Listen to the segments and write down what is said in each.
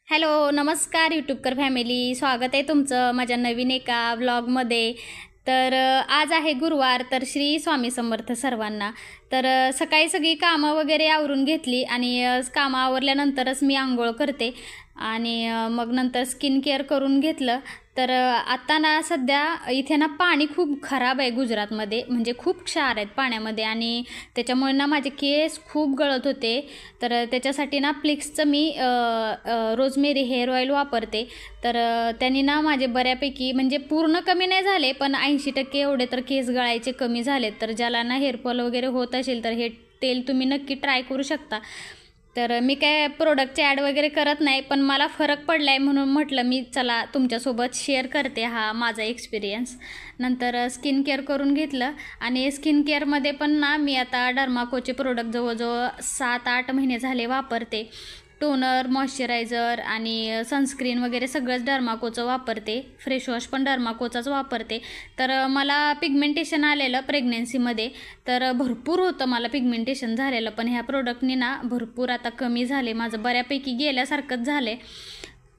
Hello नमस्कार यूट्यूबकर family, स्वागत आहे तुमचं माझ्या नवीन एका व्लॉगमध्ये. तर आज आहे गुरुवार, तर श्री स्वामी समर्थ सर्वांना. तर सकाळी सगळी कामं वगैरे आवरून घेतली आणि कामं आवरल्यानंतरच मी आंघोळ करते आणि मग नंतर स्किन केअर करून घेतलं. तर आता ना सध्या इथे ना पाणी खूप खराब आहे गुजरातमध्ये, म्हणजे खूप क्षार आहेत पाण्यामध्ये आणि त्याच्यामुळे ना माझे केस खूप गळत होते. तर त्याच्यासाठी ना फ्लिक्सचं मी रोजमेरी हेअर ऑइल वापरते. तर त्यांनी ना माझे बऱ्यापैकी म्हणजे पूर्ण कमी नाही झाले, पण 80% एवढे तर केस गळायचे कमी झालेत. तर ज्याला ना हेअरफॉल वगैरे होत असेल तर हे तेल तुम्ही नक्की ट्राय करू शकता. तर मी काय प्रोडक्टचे ॲड वगैरे करत नाही, पण मला फरक पडला आहे म्हणून म्हटलं मी चला तुमच्यासोबत शेअर करते हा माझा एक्सपिरियन्स. नंतर स्किन केअर करून घेतलं आणि स्किन केअरमध्ये पण ना मी आता डर्माकोचे प्रोडक्ट जवळजवळ 7-8 महिने झाले वापरते. टोनर, मॉइश्चरायझर आणि सनस्क्रीन वगैरे सगळंच डर्माकोचं वापरते. फेस वॉश पण डर्माकोचाच वापरते. तर मला पिगमेंटेशन आलेलं प्रेग्नेन्सीमध्ये, तर भरपूर होतं मला पिगमेंटेशन झालेलं, पण ह्या प्रोडक्टनी ना भरपूर आता कमी झाले, माझं बऱ्यापैकी गेल्यासारखंच झाले.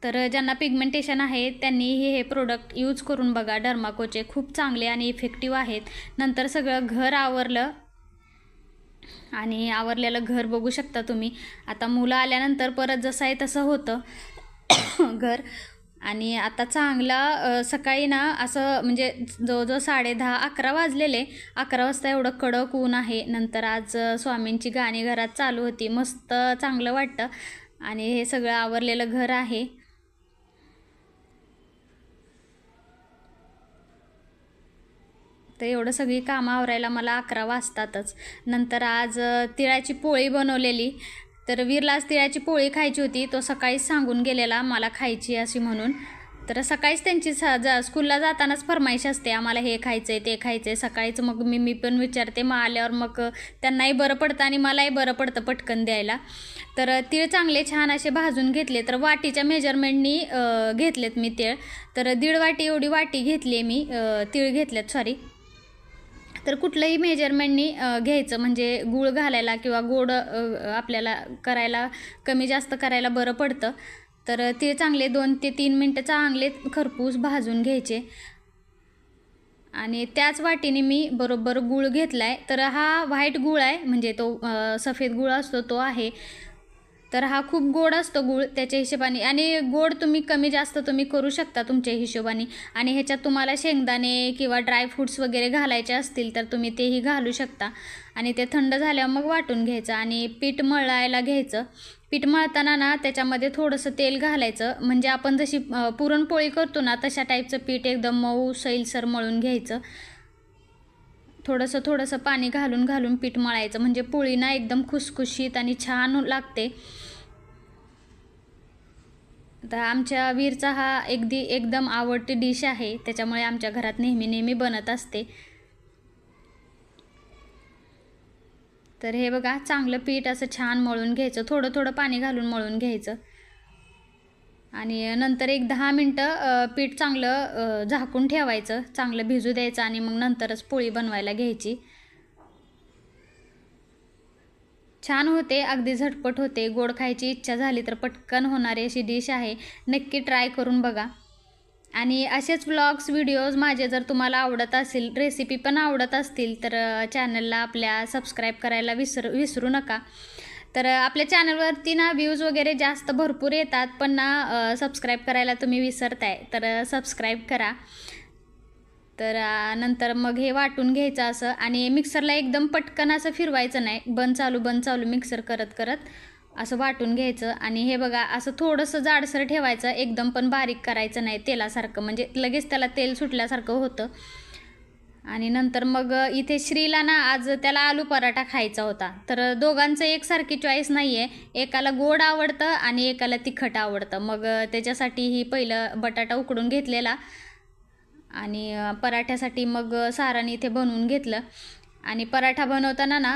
तर ज्यांना पिगमेंटेशन आहे त्यांनी हे प्रोडक्ट यूज करून बघा. डर्माकोचे खूप चांगले आणि इफेक्टिव्ह आहेत. नंतर सगळं घर आवरलं आणि आवरलेलं घर बघू शकता तुम्ही. आता मुलं आल्यानंतर परत जसं आहे तसं होतं घर. आणि आता चांगला सकाळी ना असं म्हणजे जवळजवळ 10:30-11 वाजलेले. 11 वाजता एवढं कडक ऊन आहे. नंतर आज स्वामींची गाणी घरात चालू होती, मस्त चांगलं वाटतं. आणि हे सगळं आवरलेलं घर आहे. तर एवढं सगळी कामं आवरायला मला 11 वाजतातच. नंतर आज तिळाची पोळी बनवलेली. तर वीरला आज तिळाची पोळी खायची होती, तो सकाळीच सांगून गेलेला मला खायची अशी म्हणून. तर सकाळीच त्यांची स्कूलला जातानाच फरमाईश असते, आम्हाला हे खायचं आहे ते खायचं आहे. सकाळीच मग मी पण विचारते, मग आल्यावर मग त्यांनाही बरं पडतं आणि मलाही बरं पडतं पटकन द्यायला. तर तीळ चांगले छान असे भाजून घेतले. तर वाटीच्या मेजरमेंटनी घेतलेत मी तीळ. तर 1.5 वाटी एवढी वाटी घेतली आहे मी, तीळ घेतलेत सॉरी. तर कुठलंही मेजरमेंटनी घ्यायचं, म्हणजे गूळ घालायला किंवा गोड आपल्याला करायला कमी जास्त करायला बरं पडतं. तर ते चांगले 2 ते 3 मिनटं चांगले खरपूस भाजून घ्यायचे. आणि त्याच वाटीने मी बरोबर गूळ घेतला आहे. तर हा व्हाईट गूळ आहे, म्हणजे तो सफेद गूळ असतो तो आहे. तर हा खूप गोड असतो गूळ त्याच्या हिशोबाने, आणि गोड तुम्ही कमी जास्त तुम्ही करू शकता तुमच्या हिशोबाने. आणि ह्याच्यात तुम्हाला शेंगदाणे किंवा ड्रायफ्रूट्स वगैरे घालायचे असतील तर तुम्ही तेही घालू शकता. आणि ते थंड झाल्यावर मग वाटून घ्यायचं आणि पीठ मळायला घ्यायचं. पीठ मळताना ना त्याच्यामध्ये थोडंसं तेल घालायचं, म्हणजे आपण जशी पुरणपोळी करतो ना तशा टाईपचं पीठ एकदम मऊ सैलसर मळून घ्यायचं. थोडंसं पाणी घालून घालून पीठ मळायचं, म्हणजे पोळी ना एकदम खुसखुशीत आणि छान लागते. तर आमच्या वीरचा हा एकदम आवडती डिश आहे, त्याच्यामुळे आमच्या घरात नेहमी बनत असते. तर हे बघा, चांगलं पीठ असं छान मळून घ्यायचं, थोडं पाणी घालून मळून घ्यायचं. आणि नंतर एक 10 मिनटं पीठ चांगलं झाकून ठेवायचं, चांगलं भिजू द्यायचं आणि मग नंतरच पोळी बनवायला घ्यायची. छान होते, अगदी झटपट होते. गोड खायची इच्छा झाली तर पटकन होणारी अशी डिश आहे, नक्की ट्राय करून बघा. आणि असेच व्लॉग्स व्हिडिओज माझे जर तुम्हाला आवडत असतील, रेसिपी पण आवडत असतील, तर चॅनलला आपल्या सबस्क्राईब करायला विसरू नका. तर आपल्या चॅनलवरती ना व्ह्यूज वगैरे जास्त भरपूर येतात, पण ना सबस्क्राईब करायला तुम्ही विसरताय, तर सबस्क्राईब करा. तर नंतर मग हे वाटून घ्यायचं असं, आणि मिक्सरला एकदम पटकन असं फिरवायचं नाही, बंद चालू मिक्सर करत करत असं वाटून घ्यायचं. आणि हे बघा, असं थोडंसं जाडसर ठेवायचं, एकदम पण बारीक करायचं नाही तेलासारखं, म्हणजे लगेच त्याला तेल सुटल्यासारखं होतं. आणि नंतर मग इथे श्रीला ना आज त्याला आलू पराठा खायचा होता. तर दोघांचं एकसारखी चॉईस नाही आहे, एकाला गोड आवडतं आणि एकाला तिखट आवडतं. मग त्याच्यासाठी पहिलं बटाटा उकडून घेतलेला आणि पराठ्यासाठी मग सारण इथे बनवून घेतलं. आणि पराठा बनवताना ना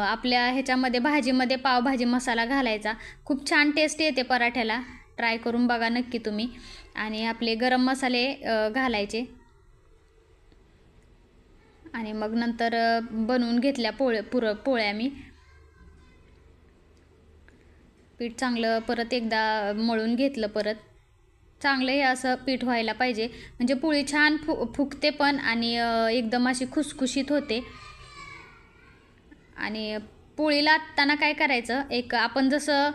आपल्या ह्याच्यामध्ये भाजीमध्ये पावभाजी मसाला घालायचा, खूप छान टेस्ट येते पराठ्याला, ट्राय करून बघा नक्की तुम्ही. आणि आपले गरम मसाले घालायचे. आणि मग नंतर बनवून घेतल्या पोळ्या मी. पीठ चांगलं परत एकदा मळून घेतलं. परत चांगलं हे असं पीठ व्हायला पाहिजे, म्हणजे पोळी छान फुगते पण आणि एकदम अशी खुसखुशीत होते. आणि पोळी लाटताना काय करायचं, एक आपण जसं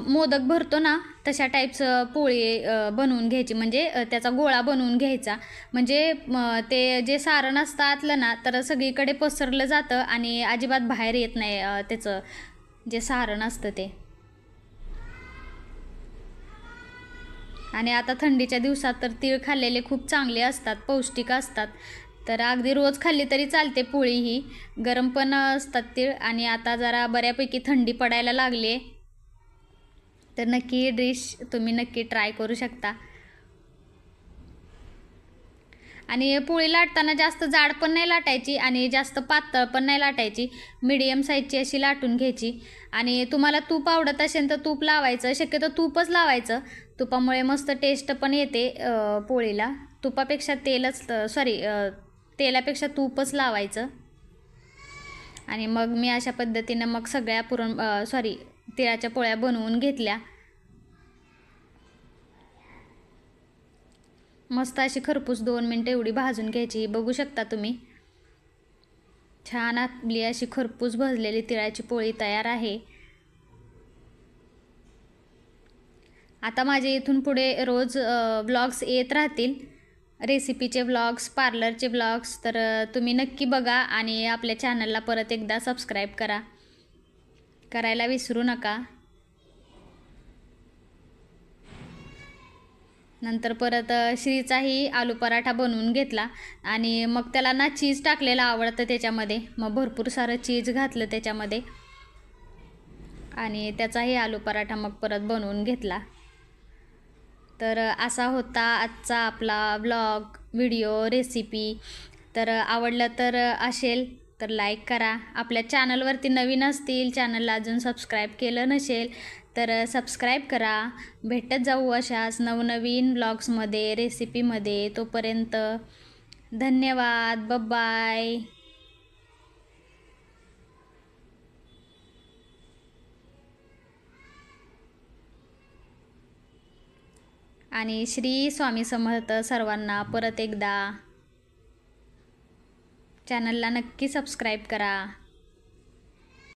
मोदक भरतो ना तशा टाईपचं पोळी बनवून घ्यायची, म्हणजे त्याचा गोळा बनवून घ्यायचा. म्हणजे ते जे सारण असतं आतलं ना तर सगळीकडे पसरलं जातं आणि अजिबात बाहेर येत नाही त्याचं जे सारण असतं ते. आणि आता थंडीच्या दिवसात तर तीळ खाल्लेले खूप चांगले असतात, पौष्टिक असतात. तर अगदी रोज खाल्ली तरी चालते पोळी ही. गरम पण असतात तीळ आणि आता जरा बऱ्यापैकी थंडी पडायला लागली आहे, तर नक्की ही डिश तुम्ही नक्की ट्राय करू शकता. आणि पोळी लाटताना जास्त जाड पण नाही लाटायची आणि जास्त पातळ पण नाही लाटायची, मीडियम साईजची अशी लाटून घ्यायची. आणि तुम्हाला तूप आवडत असेल तर तूप लावायचं, शक्यतो तूपच लावायचं. तुपामुळे मस्त टेस्ट पण येते पोळीला. तुपापेक्षा तेलापेक्षा तूपच लावायचं. आणि मग मी अशा पद्धतीनं मग सगळ्या तिळाच्या पोळ्या बनवून घेतल्या. मस्त अशी खरपूस 2 मिनटं एवढी भाजून घ्यायची. बघू शकता तुम्ही, छान आपली अशी खरपूस भाजलेली तिळाची पोळी तयार आहे. आता माझे इथून पुढे रोज व्लॉग्स येत राहतील, रेसिपीचे व्लॉग्स, पार्लरचे व्लॉग्स. तर तुम्ही नक्की बघा आणि आपल्या चॅनलला परत एकदा सबस्क्राईब करायला विसरू नका. नंतर परत श्रीचाही आलू पराठा बनवून घेतला आणि मग त्याला ना चीज टाकलेलं आवडतं त्याच्यामध्ये, मग भरपूर सारं चीज घातलं त्याच्यामध्ये आणि त्याचाही आलू पराठा मग परत बनवून घेतला. तर असा होता आजचा आपला व्हिडिओ रेसिपी. तर आवडलं तर असेल तर लाईक करा. आपल्या चॅनलवरती नवीन असतील, चॅनलला अजून सबस्क्राईब केलं नसेल तर सबस्क्राईब करा. भेटत जाऊ अशाच नवनवीन ब्लॉग्समध्ये, रेसिपीमध्ये. तोपर्यंत धन्यवाद, बाय. आणि श्री स्वामी समर्थ सर्वांना. परत एकदा चॅनलला नक्की सबस्क्राईब करा.